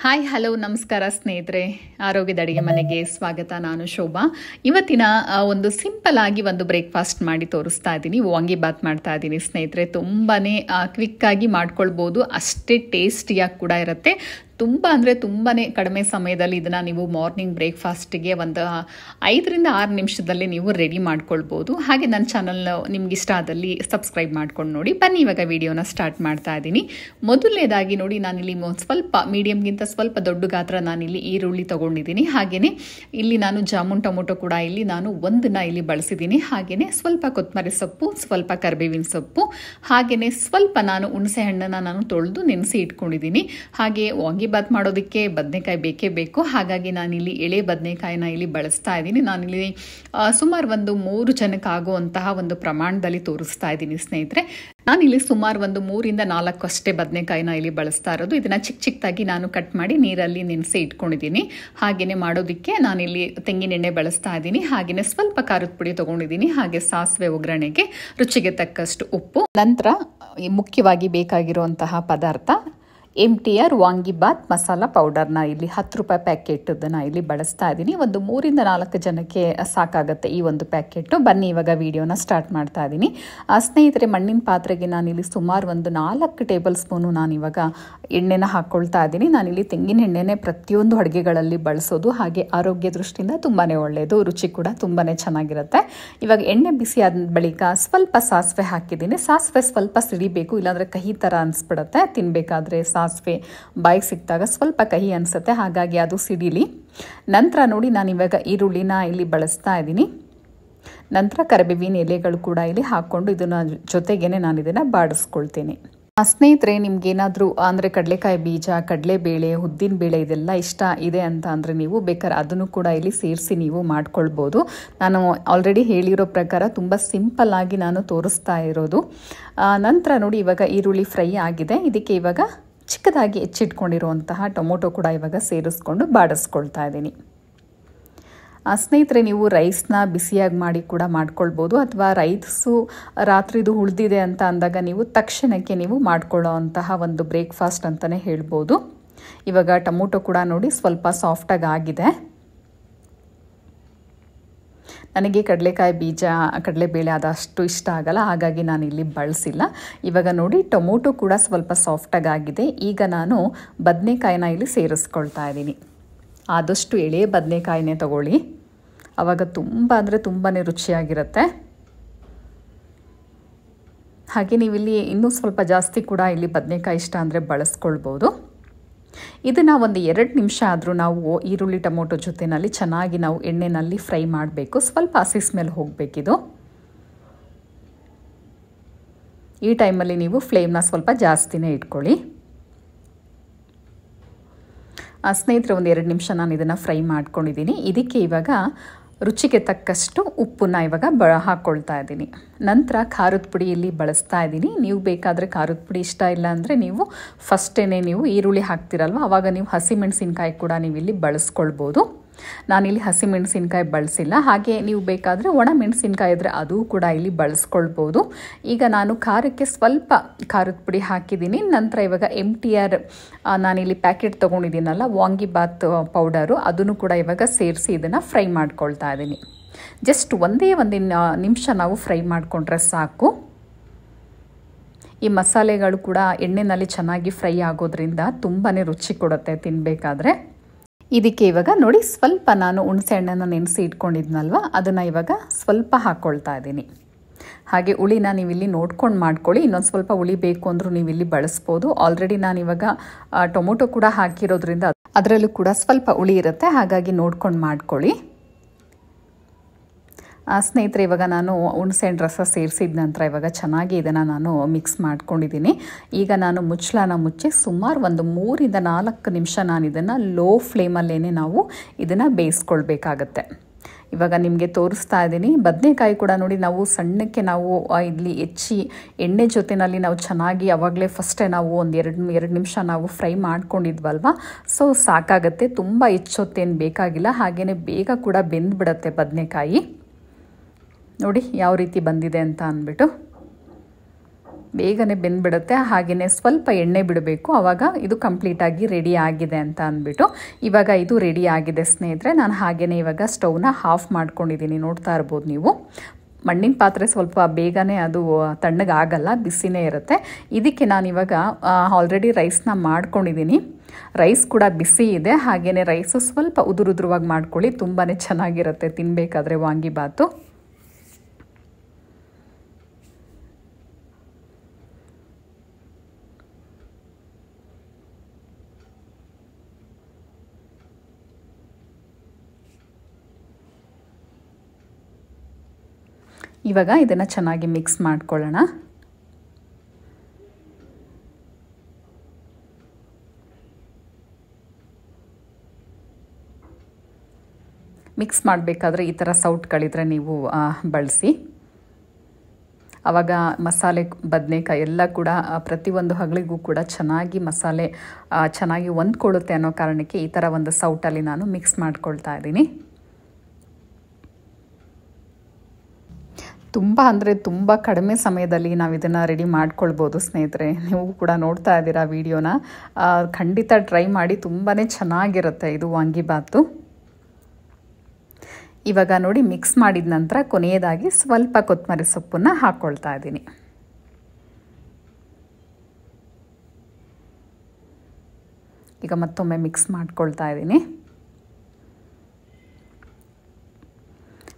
Hi hello ನಮಸ್ಕಾರ ಸ್ನೇಹಿತರೆ, ಆರೋಗ್ಯದ ಅಡಿಗೆ ಮನೆಗೆ ಸ್ವಾಗತ. ನಾನು ಶೋಭಾ. ಇವತ್ತಿನ ಒಂದು ಸಿಂಪಲ್ ಆಗಿ ಒಂದು ಬ್ರೇಕ್ಫಾಸ್ಟ್ ಮಾಡಿ ತೋರಿಸ್ತಾ ಇದ್ದೀನಿ. ವಾಂಗಿಬಾತ್ ಮಾಡ್ತಾ ಇದ್ದೀನಿ ಸ್ನೇಹಿತರೆ. ತುಂಬಾ ಕ್ವಿಕ್ಕಾಗಿ ಮಾಡ್ಕೊಳ್ಬೋದು, ಅಷ್ಟೇ ಟೇಸ್ಟಿಯಾಗಿ ಕೂಡ ಇರುತ್ತೆ. ತುಂಬ ಕಡಿಮೆ ಸಮಯದಲ್ಲಿ ಇದನ್ನು ನೀವು ಮಾರ್ನಿಂಗ್ ಬ್ರೇಕ್ಫಾಸ್ಟಿಗೆ ಒಂದು 5ರಿಂದ 6 ನಿಮಿಷದಲ್ಲಿ ನೀವು ರೆಡಿ ಮಾಡ್ಕೊಳ್ಬೋದು. ಹಾಗೆ ನನ್ನ ಚಾನಲ್ ನಿಮ್ಗೆ ಇಷ್ಟ ಆದಲ್ಲಿ ಸಬ್ಸ್ಕ್ರೈಬ್ ಮಾಡ್ಕೊಂಡು ನೋಡಿ. ಬನ್ನಿ ಇವಾಗ ವಿಡಿಯೋನ ಸ್ಟಾರ್ಟ್ ಮಾಡ್ತಾ ಇದ್ದೀನಿ. ಮೊದಲನೇದಾಗಿ ನೋಡಿ, ನಾನಿಲ್ಲಿ ಸ್ವಲ್ಪ ಮೀಡಿಯಮ್ಗಿಂತ ಸ್ವಲ್ಪ ದೊಡ್ಡ ಗಾತ್ರ ನಾನಿಲ್ಲಿ ಈರುಳ್ಳಿ ತೊಗೊಂಡಿದ್ದೀನಿ. ಹಾಗೆಯೇ ಇಲ್ಲಿ ನಾನು ಜಾಮೂನ್ ಟೊಮೊಟೊ ಕೂಡ ನಾನು ಒಂದನ್ನ ಇಲ್ಲಿ ಬಳಸಿದ್ದೀನಿ. ಹಾಗೆಯೇ ಸ್ವಲ್ಪ ಕೊತ್ತಂಬರಿ ಸೊಪ್ಪು, ಸ್ವಲ್ಪ ಕರಿಬೇವಿನ ಸೊಪ್ಪು, ಹಾಗೆಯೇ ಸ್ವಲ್ಪ ನಾನು ಹುಣಸೆ ಹಣ್ಣನ್ನು ನಾನು ತೊಳೆದು ನೆನೆಸಿ ಇಟ್ಕೊಂಡಿದ್ದೀನಿ. ಹಾಗೆ ವಾಂಗಿಬಾತ್ ಮಾಡೋದಕ್ಕೆ ಬದನೆಕಾಯಿ ಬೇಕೇ ಬೇಕು. ಹಾಗಾಗಿ ನಾನಿಲ್ಲಿ ಎಳೆ ಬದನೆಕಾಯಿನ ಇಲ್ಲಿ ಬಳಸ್ತಾ ಇದ್ದೀನಿ. ನಾನಿಲ್ಲಿ ಸುಮಾರು ಒಂದು 3 ಜನಕ್ಕೆ ಆಗುವಂತಹ ಒಂದು ಪ್ರಮಾಣದಲ್ಲಿ ತೋರಿಸ್ತಾ ಇದ್ದೀನಿ ಸ್ನೇಹಿತರೆ. ನಾನಿಲ್ಲಿ ಸುಮಾರು ಒಂದು 3ರಿಂದ 4 ಅಷ್ಟೇ ಬದನೆಕಾಯಿನ ಇಲ್ಲಿ ಬಳಸ್ತಾ ಇರೋದು. ಇದನ್ನು ಚಿಕ್ಕದಾಗಿ ನಾನು ಕಟ್ ಮಾಡಿ ನೀರಲ್ಲಿ ನೆನೆಸಿ ಇಟ್ಕೊಂಡಿದ್ದೀನಿ. ಹಾಗೆಯೇ ಮಾಡೋದಕ್ಕೆ ನಾನಿಲ್ಲಿ ತೆಂಗಿನ ಎಣ್ಣೆ ಬಳಸ್ತಾ ಇದ್ದೀನಿ. ಹಾಗೆಯೇ ಸ್ವಲ್ಪ ಖಾರದ ಪುಡಿ ತೊಗೊಂಡಿದ್ದೀನಿ. ಹಾಗೆ ಸಾಸಿವೆ ಒಗ್ಗರಣೆಗೆ, ರುಚಿಗೆ ತಕ್ಕಷ್ಟು ಉಪ್ಪು. ನಂತರ ಮುಖ್ಯವಾಗಿ ಬೇಕಾಗಿರುವಂತಹ ಪದಾರ್ಥ MTR ವಾಂಗಿಬಾತ್ ಮಸಾಲ ಪೌಡರ್ನ ಇಲ್ಲಿ 10 ರೂಪಾಯಿ ಪ್ಯಾಕೆಟನ್ನು ಇಲ್ಲಿ ಬಳಸ್ತಾ ಇದ್ದೀನಿ. ಒಂದು 3ರಿಂದ 4 ಜನಕ್ಕೆ ಸಾಕಾಗುತ್ತೆ ಈ ಒಂದು ಪ್ಯಾಕೆಟು. ಬನ್ನಿ ಇವಾಗ ವಿಡಿಯೋನ ಸ್ಟಾರ್ಟ್ ಮಾಡ್ತಾ ಇದ್ದೀನಿ. ಸ್ನೇಹಿತರೆ, ಮಣ್ಣಿನ ಪಾತ್ರೆಗೆ ನಾನಿಲ್ಲಿ ಸುಮಾರು ಒಂದು 4 ಟೇಬಲ್ ಸ್ಪೂನು ನಾನಿವಾಗ ಎಣ್ಣೆನ ಹಾಕ್ಕೊಳ್ತಾ ಇದ್ದೀನಿ. ನಾನಿಲ್ಲಿ ತೆಂಗಿನ ಎಣ್ಣೆನೇ ಪ್ರತಿಯೊಂದು ಅಡುಗೆಗಳಲ್ಲಿ ಬಳಸೋದು. ಹಾಗೆ ಆರೋಗ್ಯ ದೃಷ್ಟಿಯಿಂದ ತುಂಬಾ ಒಳ್ಳೆಯದು, ರುಚಿ ಕೂಡ ತುಂಬಾ ಚೆನ್ನಾಗಿರುತ್ತೆ. ಇವಾಗ ಎಣ್ಣೆ ಬಿಸಿ ಆದ ಬಳಿಕ ಸ್ವಲ್ಪ ಸಾಸಿವೆ ಹಾಕಿದ್ದೀನಿ. ಸಾಸಿವೆ ಸ್ವಲ್ಪ ಸಿಡಿಬೇಕು, ಇಲ್ಲಾಂದರೆ ಕಹಿ ಥರ ಅನಿಸ್ಬಿಡುತ್ತೆ. ತಿನ್ನಬೇಕಾದ್ರೆ ಸಾಸಿವೆ ಬಾಯಿಗೆ ಸಿಕ್ಕಿದಾಗ ಸ್ವಲ್ಪ ಕಹಿ ಅನಿಸುತ್ತೆ, ಹಾಗಾಗಿ ಅದು ಸಿಡಿಲಿ. ನಂತರ ನೋಡಿ, ನಾನಿವಾಗ ಈರುಳ್ಳಿನ ಇಲ್ಲಿ ಬಳಸ್ತಾ ಇದ್ದೀನಿ. ನಂತರ ಕರಿಬೇವಿನ ಎಲೆಗಳು ಕೂಡ ಇಲ್ಲಿ ಹಾಕ್ಕೊಂಡು ಇದನ್ನು ಜೊತೆಗೇನೆ ನಾನು ಇದನ್ನು ಬಾಡಿಸ್ಕೊಳ್ತೀನಿ. ಸ್ನೇಹಿತರೆ, ನಿಮ್ಗೇನಾದರೂ ಅಂದರೆ ಕಡಲೆಕಾಯಿ ಬೀಜ, ಕಡಲೆಬೇಳೆ, ಉದ್ದಿನಬೇಳೆ ಇದೆಲ್ಲ ಇಷ್ಟ ಇದೆ ಅಂತ ಅಂದರೆ ನೀವು ಬೇಕಾದ್ರೆ ಅದನ್ನು ಕೂಡ ಇಲ್ಲಿ ಸೇರಿಸಿ ನೀವು ಮಾಡ್ಕೊಳ್ಬೋದು. ನಾನು ಆಲ್ರೆಡಿ ಹೇಳಿರೋ ಪ್ರಕಾರ ತುಂಬ ಸಿಂಪಲ್ ಆಗಿ ನಾನು ತೋರಿಸ್ತಾ ಇರೋದು. ನಂತರ ನೋಡಿ, ಇವಾಗ ಈರುಳ್ಳಿ ಫ್ರೈ ಆಗಿದೆ. ಇದಕ್ಕೆ ಇವಾಗ ಚಿಕ್ಕದಾಗಿ ಹೆಚ್ಚಿಟ್ಕೊಂಡಿರುವಂತಹ ಟೊಮೊಟೊ ಕೂಡ ಇವಾಗ ಸೇರಿಸ್ಕೊಂಡು ಬಾಡಿಸ್ಕೊಳ್ತಾ ಇದ್ದೀನಿ. ಸ್ನೇಹಿತರೆ, ನೀವು ರೈಸ್ನ ಬಿಸಿಯಾಗಿ ಮಾಡಿ ಕೂಡ ಮಾಡ್ಕೊಳ್ಬೋದು, ಅಥವಾ ರೈಸು ರಾತ್ರಿದು ಉಳಿದಿದೆ ಅಂತ ಅಂದಾಗ ನೀವು ತಕ್ಷಣಕ್ಕೆ ನೀವು ಮಾಡ್ಕೊಳ್ಳೋ ಅಂತಹ ಒಂದು ಬ್ರೇಕ್ಫಾಸ್ಟ್ ಅಂತಲೇ ಹೇಳ್ಬೋದು. ಇವಾಗ ಟೊಮೊಟೊ ಕೂಡ ನೋಡಿ ಸ್ವಲ್ಪ ಸಾಫ್ಟಾಗಿ ಆಗಿದೆ. ನನಗೆ ಕಡಲೆಕಾಯಿ ಬೀಜ, ಕಡಲೆಬೇಳೆ ಅದಷ್ಟು ಇಷ್ಟ ಆಗಲ್ಲ, ಹಾಗಾಗಿ ನಾನು ಇಲ್ಲಿ ಬಳಸಿಲ್ಲ. ಇವಾಗ ನೋಡಿ, ಟೊಮೊಟೊ ಕೂಡ ಸ್ವಲ್ಪ ಸಾಫ್ಟಾಗಿ ಆಗಿದೆ. ಈಗ ನಾನು ಬದನೆಕಾಯಿನ ಇಲ್ಲಿ ಸೇರಿಸ್ಕೊಳ್ತಾ ಇದ್ದೀನಿ. ಆದಷ್ಟು ಎಳೆ ಬದನೆಕಾಯಿನೇ ತಗೊಳ್ಳಿ, ಆವಾಗ ತುಂಬಾ ರುಚಿಯಾಗಿರುತ್ತೆ. ಹಾಗೆ ನೀವಿಲ್ಲಿ ಇನ್ನೂ ಸ್ವಲ್ಪ ಜಾಸ್ತಿ ಕೂಡ ಇಲ್ಲಿ ಬದನೆಕಾಯಿ ಇಷ್ಟ ಅಂದರೆ ಬಳಸ್ಕೊಳ್ಬೋದು. ಇದನ್ನು ಒಂದು 2 ನಿಮಿಷ ಆದರೂ ನಾವು ಈರುಳ್ಳಿ ಟೊಮೊಟೊ ಜೊತೆಯಲ್ಲಿ ಚೆನ್ನಾಗಿ ನಾವು ಎಣ್ಣೆಯಲ್ಲಿ ಫ್ರೈ ಮಾಡಬೇಕು. ಸ್ವಲ್ಪ ಹಸಿ ಸ್ಮೆಲ್ ಹೋಗಬೇಕಿದು. ಈ ಟೈಮಲ್ಲಿ ನೀವು ಫ್ಲೇಮ್ನ ಸ್ವಲ್ಪ ಜಾಸ್ತಿನೇ ಇಟ್ಕೊಳ್ಳಿ. ಸ್ನೇಹಿತರೆ, ಒಂದು 2 ನಿಮಿಷ ನಾನು ಇದನ್ನು ಫ್ರೈ ಮಾಡ್ಕೊಂಡಿದ್ದೀನಿ. ಇದಕ್ಕೆ ಇವಾಗ ರುಚಿಗೆ ತಕ್ಕಷ್ಟು ಉಪ್ಪನ್ನ ಇವಾಗ ಹಾಕ್ಕೊಳ್ತಾ ಇದ್ದೀನಿ. ನಂತರ ಖಾರದ ಪುಡಿ ಇಲ್ಲಿ ಬಳಸ್ತಾ ಇದ್ದೀನಿ. ನೀವು ಬೇಕಾದರೆ ಖಾರದ ಪುಡಿ ಇಷ್ಟ ಇಲ್ಲ ಅಂದರೆ ನೀವು ಫಸ್ಟೇನೆ ನೀವು ಈರುಳ್ಳಿ ಹಾಕ್ತಿರಲ್ವ, ಆವಾಗ ನೀವು ಹಸಿಮೆಣಸಿನ್ಕಾಯಿ ಕೂಡ ನೀವು ಇಲ್ಲಿ ಬಳಸ್ಕೊಳ್ಬೋದು. ನಾನಿಲ್ಲಿ ಹಸಿಮೆಣಸಿನ್ಕಾಯಿ ಬಳಸಿಲ್ಲ. ಹಾಗೆ ನೀವು ಬೇಕಾದರೆ ಒಣ ಮೆಣಸಿನ್ಕಾಯಿ ಇದ್ದರೆ ಅದು ಕೂಡ ಇಲ್ಲಿ ಬಳಸ್ಕೊಳ್ಬೋದು. ಈಗ ನಾನು ಖಾರಕ್ಕೆ ಸ್ವಲ್ಪ ಖಾರದ ಪುಡಿ ಹಾಕಿದ್ದೀನಿ. ನಂತರ ಇವಾಗ MTR ನಾನಿಲ್ಲಿ ಪ್ಯಾಕೆಟ್ ತೊಗೊಂಡಿದ್ದೀನಲ್ಲ ವಾಂಗಿಬಾತ್ ಪೌಡರು, ಅದನ್ನು ಕೂಡ ಇವಾಗ ಸೇರಿಸಿ ಇದನ್ನು ಫ್ರೈ ಮಾಡ್ಕೊಳ್ತಾ ಇದ್ದೀನಿ. ಜಸ್ಟ್ ಒಂದೇ ನಿಮಿಷ ನಾವು ಫ್ರೈ ಮಾಡಿಕೊಂಡ್ರೆ ಸಾಕು. ಈ ಮಸಾಲೆಗಳು ಕೂಡ ಎಣ್ಣೆಯಲ್ಲಿ ಚೆನ್ನಾಗಿ ಫ್ರೈ ಆಗೋದ್ರಿಂದ ತುಂಬಾ ರುಚಿ ಕೊಡುತ್ತೆ ತಿನ್ನಬೇಕಾದ್ರೆ. ಇದಕ್ಕೆ ಇವಾಗ ನೋಡಿ, ಸ್ವಲ್ಪ ನಾನು ಹುಣಸೆ ಹಣ್ಣನ್ನು ನೆನೆಸಿ ಇಟ್ಕೊಂಡಿದ್ನಲ್ವ, ಅದನ್ನು ಇವಾಗ ಸ್ವಲ್ಪ ಹಾಕ್ಕೊಳ್ತಾ ಇದ್ದೀನಿ. ಹಾಗೆ ಹುಳಿನ ನೀವಿಲ್ಲಿ ನೋಡ್ಕೊಂಡು ಮಾಡ್ಕೊಳ್ಳಿ. ಇನ್ನೊಂದು ಸ್ವಲ್ಪ ಹುಳಿ ಬೇಕು ಅಂದರೂ ನೀವು ಇಲ್ಲಿ ಬಳಸ್ಬೋದು. ಆಲ್ರೆಡಿ ನಾನು ಇವಾಗ ಟೊಮೊಟೊ ಕೂಡ ಹಾಕಿರೋದ್ರಿಂದ ಅದರಲ್ಲೂ ಕೂಡ ಸ್ವಲ್ಪ ಹುಳಿ ಇರುತ್ತೆ, ಹಾಗಾಗಿ ನೋಡ್ಕೊಂಡು ಮಾಡ್ಕೊಳ್ಳಿ. ಸ್ನೇಹಿತರೆ, ಇವಾಗ ನಾನು ಹುಣಸೆಹಣ್ಣು ರಸ ಸೇರಿಸಿದ ನಂತರ ಇವಾಗ ಚೆನ್ನಾಗಿ ಇದನ್ನು ನಾನು ಮಿಕ್ಸ್ ಮಾಡ್ಕೊಂಡಿದ್ದೀನಿ. ಈಗ ನಾನು ಮುಚ್ಚಳನ ಮುಚ್ಚಿ ಸುಮಾರು ಒಂದು 3ರಿಂದ 4 ನಿಮಿಷ ನಾನು ಇದನ್ನು ಲೋ ಫ್ಲೇಮಲ್ಲೇ ನಾವು ಇದನ್ನು ಬೇಯಿಸ್ಕೊಳ್ಬೇಕಾಗತ್ತೆ. ಇವಾಗ ನಿಮಗೆ ತೋರಿಸ್ತಾ ಇದ್ದೀನಿ. ಬದನೆಕಾಯಿ ಕೂಡ ನೋಡಿ, ನಾವು ಸಣ್ಣಕ್ಕೆ ನಾವು ಇಲ್ಲಿ ಹೆಚ್ಚಿ ಎಣ್ಣೆ ಜೊತೆಯಲ್ಲಿ ನಾವು ಚೆನ್ನಾಗಿ ಆವಾಗಲೇ ಫಸ್ಟೇ ನಾವು ಒಂದು 2 ನಿಮಿಷ ನಾವು ಫ್ರೈ ಮಾಡ್ಕೊಂಡಿದ್ವಲ್ವ, ಸೊ ಸಾಕಾಗತ್ತೆ. ತುಂಬ ಹೆಚ್ಚೊತ್ತೇನು ಬೇಕಾಗಿಲ್ಲ. ಹಾಗೆಯೇ ಬೇಗ ಕೂಡ ಬೆಂದ್ಬಿಡತ್ತೆ ಬದನೆಕಾಯಿ. ನೋಡಿ ಯಾವ ರೀತಿ ಬಂದಿದೆ ಅಂತ ಅಂದ್ಬಿಟ್ಟು. ಬೇಗನೆ ಬೆಂದ್ಬಿಡುತ್ತೆ. ಹಾಗೆಯೇ ಸ್ವಲ್ಪ ಎಣ್ಣೆ ಬಿಡಬೇಕು, ಆವಾಗ ಇದು ಕಂಪ್ಲೀಟಾಗಿ ರೆಡಿ ಆಗಿದೆ ಅಂತ ಅಂದ್ಬಿಟ್ಟು. ಇವಾಗ ಇದು ರೆಡಿ ಆಗಿದೆ ಸ್ನೇಹಿತರೆ. ನಾನು ಹಾಗೆಯೇ ಇವಾಗ ಸ್ಟವ್ನ ಆಫ್ ಮಾಡ್ಕೊಂಡಿದ್ದೀನಿ, ನೋಡ್ತಾ ಇರ್ಬೋದು ನೀವು. ಮಣ್ಣಿನ ಪಾತ್ರೆ ಸ್ವಲ್ಪ ಬೇಗನೆ ಅದು ತಣ್ಣಗಾಗಲ್ಲ, ಬಿಸಿನೇ ಇರುತ್ತೆ. ಇದಕ್ಕೆ ನಾನಿವಾಗ ಆಲ್ರೆಡಿ ರೈಸ್ನ ಮಾಡ್ಕೊಂಡಿದ್ದೀನಿ. ರೈಸ್ ಕೂಡ ಬಿಸಿ ಇದೆ. ಹಾಗೆಯೇ ರೈಸು ಸ್ವಲ್ಪ ಉದುರುದ್ರವಾಗಿ ಮಾಡ್ಕೊಳ್ಳಿ, ತುಂಬಾ ಚೆನ್ನಾಗಿರುತ್ತೆ ತಿನ್ನಬೇಕಾದ್ರೆ ವಾಂಗಿಬಾತು. ಇವಾಗ ಇದನ್ನು ಚೆನ್ನಾಗಿ ಮಿಕ್ಸ್ ಮಾಡ್ಕೊಳ್ಳೋಣ. ಮಿಕ್ಸ್ ಮಾಡಬೇಕಾದ್ರೆ ಈ ಥರ ಸೌಟ್ಗಳಿದ್ರೆ ನೀವು ಬಳಸಿ. ಆವಾಗ ಮಸಾಲೆ ಬದನೆಕಾಯಿ ಎಲ್ಲ ಕೂಡ ಪ್ರತಿಯೊಂದು ಹಗಳಿಗೂ ಕೂಡ ಚೆನ್ನಾಗಿ ಮಸಾಲೆ ಚೆನ್ನಾಗಿ ಹೊಂದ್ಕೊಳ್ಳುತ್ತೆ ಅನ್ನೋ ಕಾರಣಕ್ಕೆ ಈ ಥರ ಒಂದು ಸೌಟಲ್ಲಿ ನಾನು ಮಿಕ್ಸ್ ಮಾಡ್ಕೊಳ್ತಾ ಇದ್ದೀನಿ. ತುಂಬ ಅಂದರೆ ತುಂಬ ಕಡಿಮೆ ಸಮಯದಲ್ಲಿ ನಾವು ಇದನ್ನು ರೆಡಿ ಮಾಡ್ಕೊಳ್ಬೋದು ಸ್ನೇಹಿತರೆ. ನೀವು ಕೂಡ ನೋಡ್ತಾ ಇದ್ದೀರಾ ವಿಡಿಯೋನ, ಖಂಡಿತ ಟ್ರೈ ಮಾಡಿ, ತುಂಬಾ ಚೆನ್ನಾಗಿರುತ್ತೆ ಇದು ವಾಂಗಿಬಾತು. ಇವಾಗ ನೋಡಿ ಮಿಕ್ಸ್ ಮಾಡಿದ ನಂತರ ಕೊನೆಯದಾಗಿ ಸ್ವಲ್ಪ ಕೊತ್ತಂಬರಿ ಸೊಪ್ಪನ್ನು ಹಾಕ್ಕೊಳ್ತಾ ಇದ್ದೀನಿ. ಈಗ ಮತ್ತೊಮ್ಮೆ ಮಿಕ್ಸ್ ಮಾಡ್ಕೊಳ್ತಾ ಇದ್ದೀನಿ.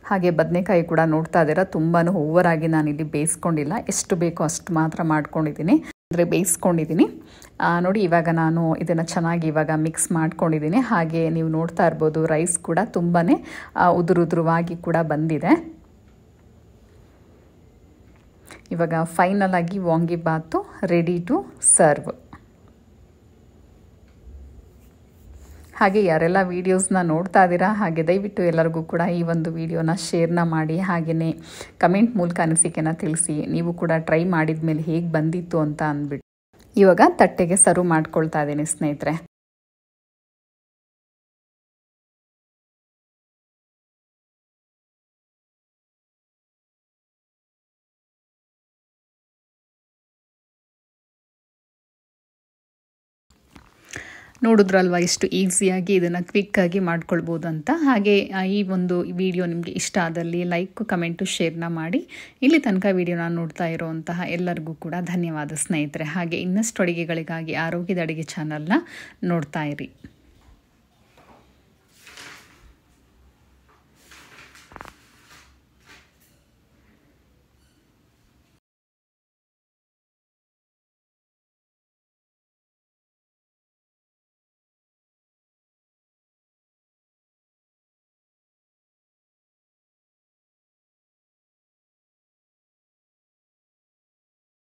ಹಾಗೆ ಬದನೆಕಾಯಿ ಕೂಡ ನೋಡ್ತಾ ಇದ್ದೀರಾ, ತುಂಬಾ ಓವರಾಗಿ ನಾನಿಲ್ಲಿ ಬೇಯಿಸ್ಕೊಂಡಿಲ್ಲ, ಎಷ್ಟು ಬೇಕೋ ಅಷ್ಟು ಮಾತ್ರ ಮಾಡ್ಕೊಂಡಿದ್ದೀನಿ, ಅಂದರೆ ಬೇಯಿಸ್ಕೊಂಡಿದ್ದೀನಿ ನೋಡಿ. ಇವಾಗ ನಾನು ಇದನ್ನು ಚೆನ್ನಾಗಿ ಇವಾಗ ಮಿಕ್ಸ್ ಮಾಡ್ಕೊಂಡಿದ್ದೀನಿ. ಹಾಗೆ ನೀವು ನೋಡ್ತಾ ಇರ್ಬೋದು ರೈಸ್ ಕೂಡ ತುಂಬಾ ಉದುರುದ್ರವಾಗಿ ಕೂಡ ಬಂದಿದೆ. ಇವಾಗ ಫೈನಲ್ ಆಗಿ ವಾಂಗಿಬಾತು ರೆಡಿ ಟು ಸರ್ವ್. ಹಾಗೆ ಯಾರೆಲ್ಲ ವೀಡಿಯೋಸ್ನ ನೋಡ್ತಾ ಇದ್ದೀರಾ, ಹಾಗೆ ದಯವಿಟ್ಟು ಎಲ್ಲರಿಗೂ ಕೂಡ ಈ ಒಂದು ವಿಡಿಯೋನ ಶೇರ್ನ ಮಾಡಿ, ಹಾಗೆಯೇ ಕಮೆಂಟ್ ಮೂಲಕ ಅನಿಸಿಕೆನ ತಿಳಿಸಿ. ನೀವು ಕೂಡ ಟ್ರೈ ಮಾಡಿದ ಮೇಲೆ ಹೇಗೆ ಬಂದಿತ್ತು ಅಂತ ಅಂದ್ಬಿಟ್ಟು. ಇವಾಗ ತಟ್ಟೆಗೆ ಸರ್ವ್ ಮಾಡ್ಕೊಳ್ತಾ ಇದ್ದೀನಿ ಸ್ನೇಹಿತರೆ. ನೋಡಿದ್ರಲ್ವ ಎಷ್ಟು ಈಸಿಯಾಗಿ ಇದನ್ನು ಕ್ವಿಕ್ಕಾಗಿ ಮಾಡ್ಕೊಳ್ಬೋದು ಅಂತ. ಹಾಗೆ ಈ ಒಂದು ವಿಡಿಯೋ ನಿಮಗೆ ಇಷ್ಟ ಆದಲ್ಲಿ ಲೈಕ್, ಕಮೆಂಟು, ಶೇರ್ನ ಮಾಡಿ. ಇಲ್ಲಿ ತನಕ ವಿಡಿಯೋನ ನೋಡ್ತಾ ಇರೋವಂತಹ ಎಲ್ಲರಿಗೂ ಕೂಡ ಧನ್ಯವಾದ ಸ್ನೇಹಿತರೆ. ಹಾಗೆ ಇನ್ನಷ್ಟು ಅಡುಗೆಗಳಿಗಾಗಿ ಆರೋಗ್ಯದ ಅಡುಗೆ ಚಾನಲ್ನ ನೋಡ್ತಾ ಇರಿ.